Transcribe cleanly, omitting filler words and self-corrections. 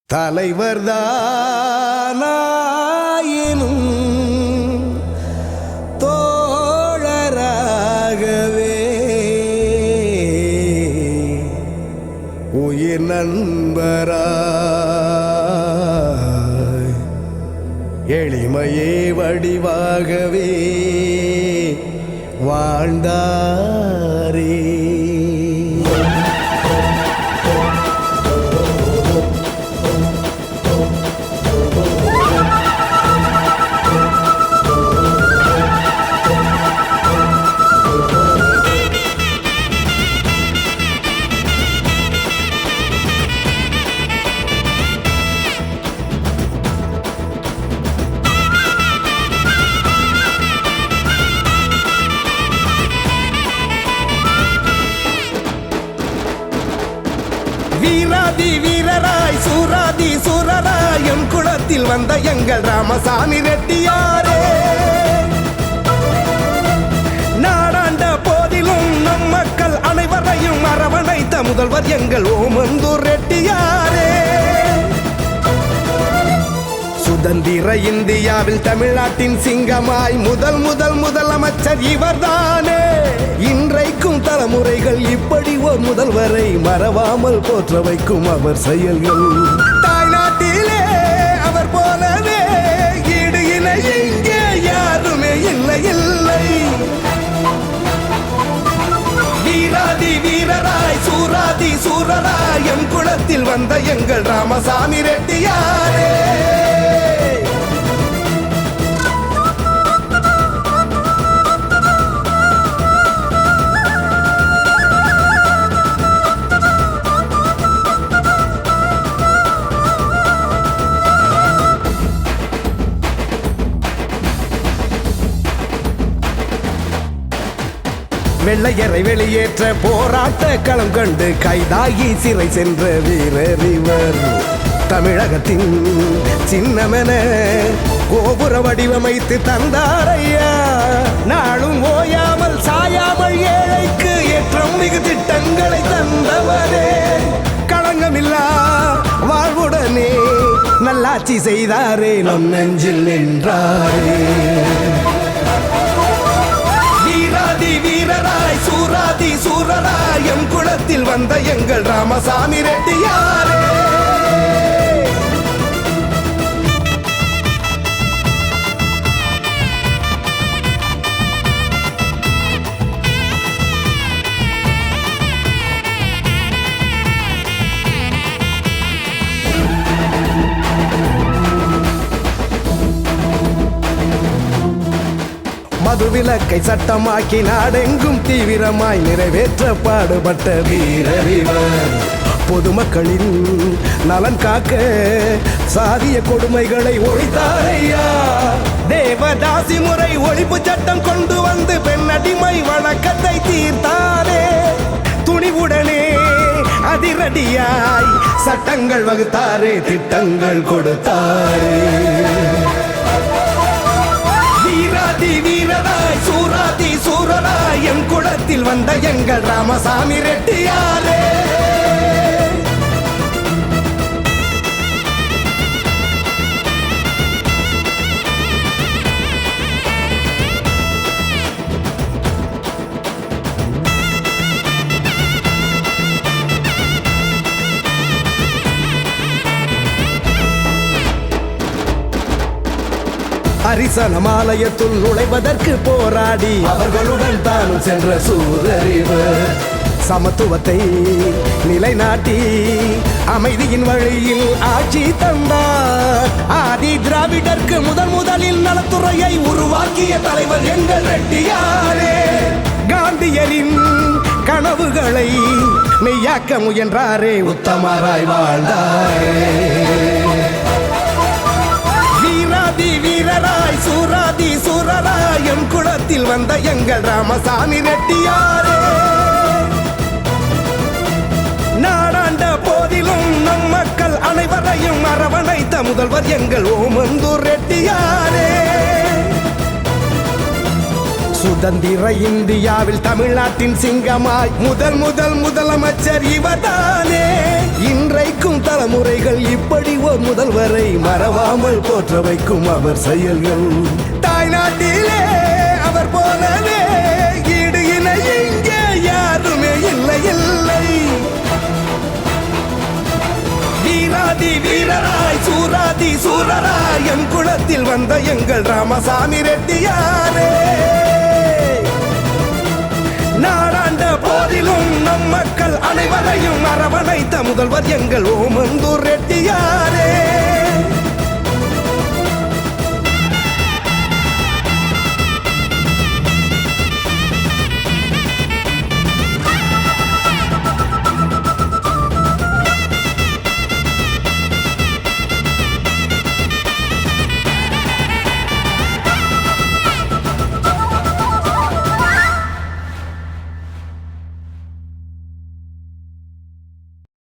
தலைவர் தானாயினும் தோழராகவே உயிர் நண்பராய் எளிமையே வடிவாகவே வாழ்ந்தாரே. வீராதி வீரராய் சூராதி சூரராய் எம் குளத்தில் வந்த எங்கள் ராமசாமி ரெட்டியாரே. நாடாண்ட போதிலும் நம் மக்கள் அனைவரையும் அரவணைத்த முதல்வர் எங்கள் ஓமந்தூர் ரெட்டியாரே. சுதந்திர இந்தியாவில் தமிழ்நாட்டின் சிங்கமாய் முதலமைச்சர் இவர்தானே. இன்றைக்கும் தலைமுறைகள் இப்படி ஒரு முதல்வரை மறவாமல் போற்ற வைக்கும் அவர் செயல்கள். தாய்நாட்டிலே அவர் போலவே ஈடு இணை இங்கே யாருமே இல்லை இல்லை. வீராதி வீரராய் சூராதி சூரராய் எம் குளத்தில் வந்த எங்கள் ராமசாமி ரெட்டியாரே. வெள்ளையரை வெளியேற்ற போராட்ட களம் கண்டு கைதாகி சிறை சென்ற வீரர் இவர். தமிழகத்தின் சின்னமென கோபுர வடிவமைத்து தந்தாரையா. நாளும் ஓயாமல் சாயாமல் ஏழைக்கு ஏற்றம் மிகு திட்டங்களை தந்தவரே. களங்கமில்லா வாழ்வுடனே நல்லாட்சி செய்தாரே, நம் நெஞ்சில் நின்றாரே. வீராதி வீரராய் சூராதி சூரராய் எம் குளத்தில் வந்த எங்கள் ராமசாமி ரெட்டியாரே. மதுவிலக்கை சட்டமாக்கி நாடெங்கும் தீவிரமாய் நிறைவேற்ற பாடுபட்ட வீரர் இவர். பொதுமக்களின் நலன் காக்க சாதிய கொடுமைகளை ஒழித்தாரையா. தேவதாசி முறை ஒழிப்பு சட்டம் கொண்டு வந்து பெண் அடிமை வழக்கத்தை தீர்த்தாரே. துணிவுடனே அதிரடியாய் சட்டங்கள் வகுத்தாரே, திட்டங்கள் கொடுத்தாரே. வீராதி வீரராய் சூராதி சூரராய் எம் குளத்தில் வந்த எங்கள் ராமசாமி ரெட்டியாரே. அரிசனமாலயத்துள் நுழைவதற்கு போராடி அவர்களுடன் தானும் சென்ற சூரறிவர். சமத்துவத்தை நிலைநாட்டி அமைதியின் வழியில் ஆட்சி தந்தார். ஆதி திராவிடருக்கு முதலில் நலத்துறையை உருவாக்கிய தலைவர் எங்கள் ரெட்டியாரே. காந்தியரின் கனவுகளை மெய்யாக்க முயன்றாரே, உத்தமராய் வாழ்ந்தாரே. வீராதி வீரராய் சூராதி சூரராய் எம் குளத்தில் வந்த எங்கள் ராமசாமி ரெட்டியாரே. நாடாண்ட போதிலும் நம் மக்கள் அனைவரையும் அரவணைத்த முதல்வர் எங்கள் ஓமந்தூர் ரெட்டியாரே. சுதந்திர இந்தியாவில் தமிழ்நாட்டின் சிங்கமாய் முதலமைச்சர் இவர்தானே. இன்றைக்கும் தலைமுறைகள் இப்படி ஓர் முதல்வரை மறவாமல் போற்ற வைக்கும் அவர் செயல்கள். தாய்நாட்டிலே அவர் போலவே ஈடு இணை இங்கே யாருமே இல்லை இல்லை. வீராதி வீரராய் சூராதி சூரராய் என் குலத்தில் வந்த எங்கள் ராமசாமி ரெட்டியாரே. நாடாண்ட போதிலும் நம் மக்கள் அனைவரையும் அரவணைத்த முதல்வர் எங்கள் ஓமந்தூர் ரெட்டியாரே.